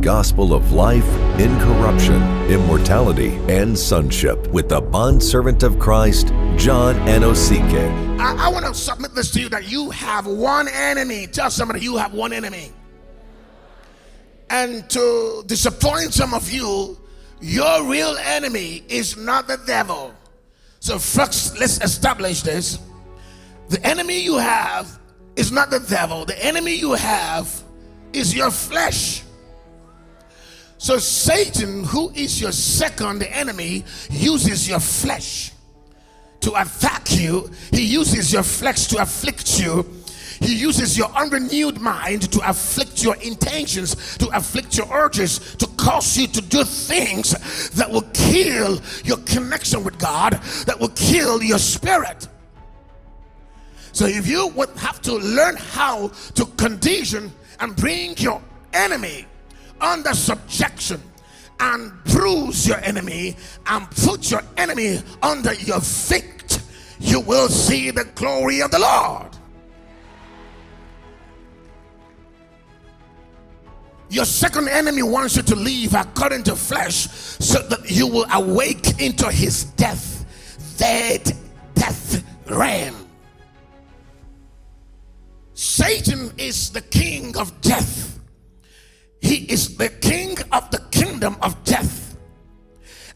gospel of life, incorruption, immortality, and sonship with the bondservant of Christ, John Anosike. I want to submit this to you that you have one enemy. Tell somebody you have one enemy. And to disappoint some of you, your real enemy is not the devil. So first, let's establish this. The enemy you have is not the devil. The enemy you have is your flesh. So Satan, who is your second enemy, uses your flesh to attack you. He uses your flesh to afflict you. He uses your unrenewed mind to afflict your intentions, to afflict your urges, to cause you to do things that will kill your connection with God, that will kill your spirit. So if you would have to learn how to condition and bring your enemy under subjection and bruise your enemy and put your enemy under your feet, you will see the glory of the Lord. Your second enemy wants you to live according to flesh so that you will awake into his death realm. Satan is the king of death. He is the king of the kingdom of death.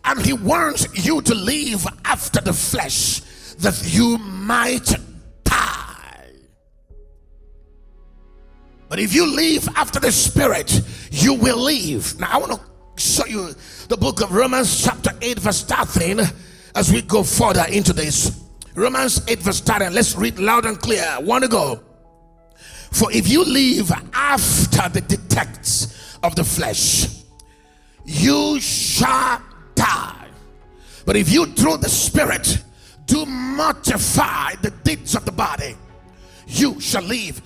And he wants you to live after the flesh that you might die. But if you live after the spirit, you will live. Now I want to show you the book of Romans chapter 8 verse 13 as we go further into this. Romans 8 verse 13. Let's read loud and clear. I want to go. For if you live after the dictates of the flesh, you shall die. But if you through the spirit do mortify the deeds of the body, you shall live.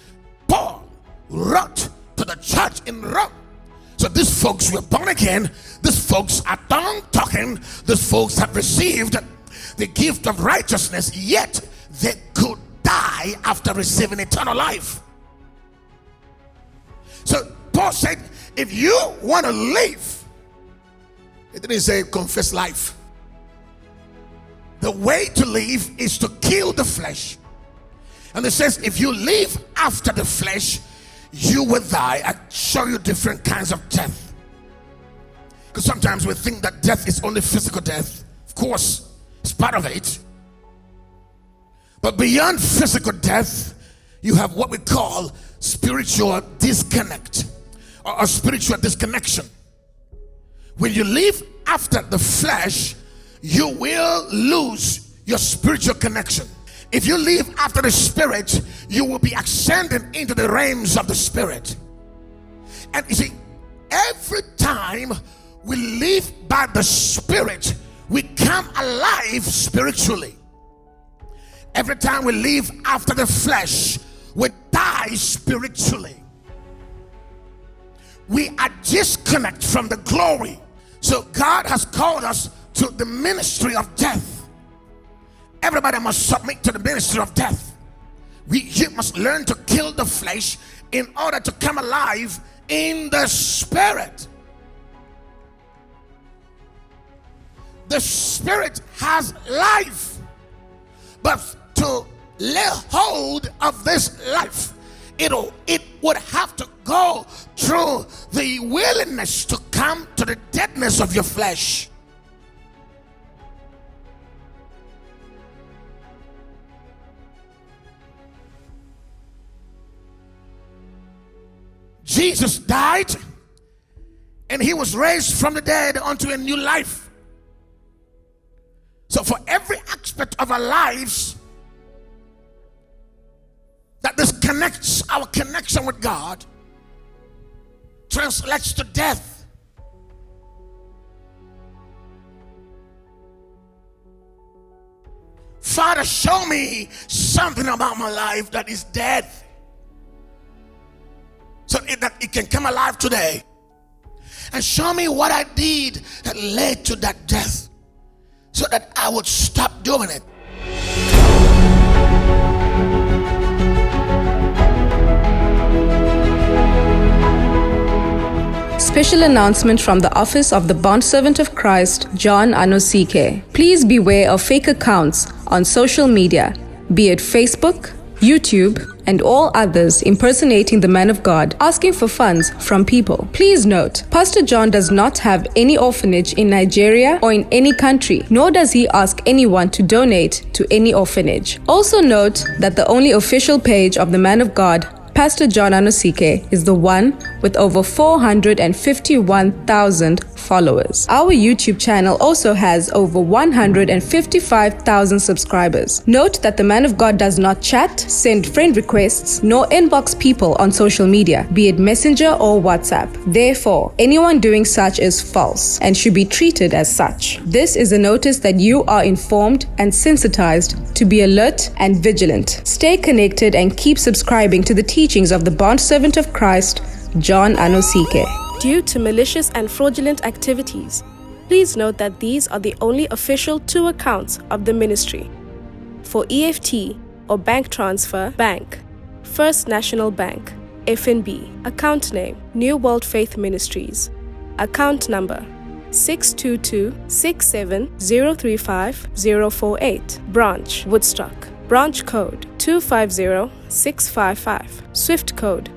Paul wrote to the church in Rome. So these folks were born again. These folks are tongue talking. These folks have received the gift of righteousness, yet they could die after receiving eternal life. So Paul said, if you want to live, it didn't say confess life. The way to live is to kill the flesh. And it says, if you live after the flesh, you will die. I show you different kinds of death. Because sometimes we think that death is only physical death. Of course, it's part of it. But beyond physical death, you have what we call spiritual disconnect or spiritual disconnection. When you live after the flesh, you will lose your spiritual connection. If you live after the spirit, you will be ascending into the realms of the spirit. And you see, every time we live by the spirit, we come alive spiritually. Every time we live after the flesh, we die spiritually. We are disconnected from the glory. So God has called us to the ministry of death. Everybody must submit to the ministry of death. You must learn to kill the flesh in order to come alive in the spirit. The spirit has life, but to lay hold of this life, it would have to go through the willingness to come to the deadness of your flesh. Jesus died and he was raised from the dead unto a new life. So for every aspect of our lives that disconnects our connection with God, translates to death. Father, show me something about my life that is dead, so that it can come alive today. And show me what I did that led to that death, so that I would stop doing it. Special announcement from the Office of the Bondservant of Christ, John Anosike. Please beware of fake accounts on social media, be it Facebook, YouTube, and all others impersonating the man of God, asking for funds from people. Please note, Pastor John does not have any orphanage in Nigeria or in any country, nor does he ask anyone to donate to any orphanage. Also note that the only official page of the man of God, Pastor John Anosike, is the one with over 451,000 followers. Our YouTube channel also has over 155,000 subscribers. Note that the man of God does not chat, send friend requests, nor inbox people on social media, be it Messenger or WhatsApp. Therefore, anyone doing such is false and should be treated as such. This is a notice that you are informed and sensitized to be alert and vigilant. Stay connected and keep subscribing to the teachings of the Bondservant of Christ, John Anosike. Due to malicious and fraudulent activities, please note that these are the only official 2 accounts of the ministry. For EFT or bank transfer, bank, First National Bank, FNB, account name, New World Faith Ministries, account number 622-67035-048, branch, Woodstock, branch code 250655, SWIFT code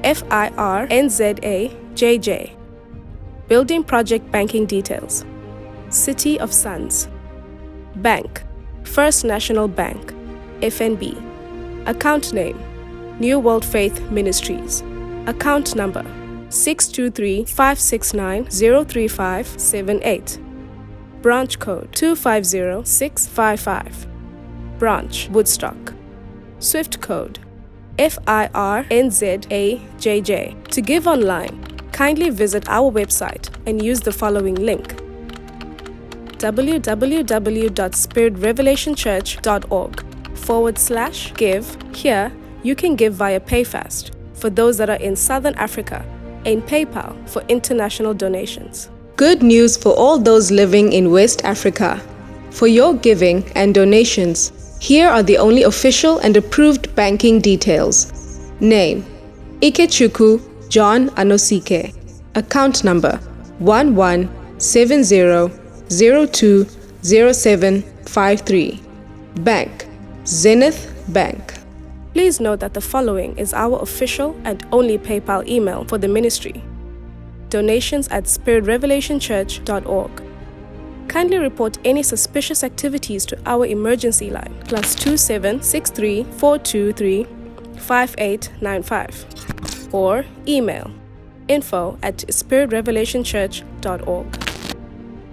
FIRNZAJJ. Building project banking details. City of Sons. Bank, First National Bank, FNB. Account name, New World Faith Ministries. Account number 623-569-03578. Branch code 250655. Branch, Woodstock. SWIFT code FIRNZAJJ. To give online, kindly visit our website and use the following link: www.spiritrevelationchurch.org/give. Here, you can give via PayFast for those that are in Southern Africa and PayPal for international donations. Good news for all those living in West Africa. For your giving and donations, here are the only official and approved banking details. Name: Ikechukwu John Anosike. Account number 1170020753. Bank: Zenith Bank. Please note that the following is our official and only PayPal email for the ministry: donations@spiritrevelationchurch.org. Kindly report any suspicious activities to our emergency line, +27 63 423 5895, or email info@spiritrevelationchurch.org.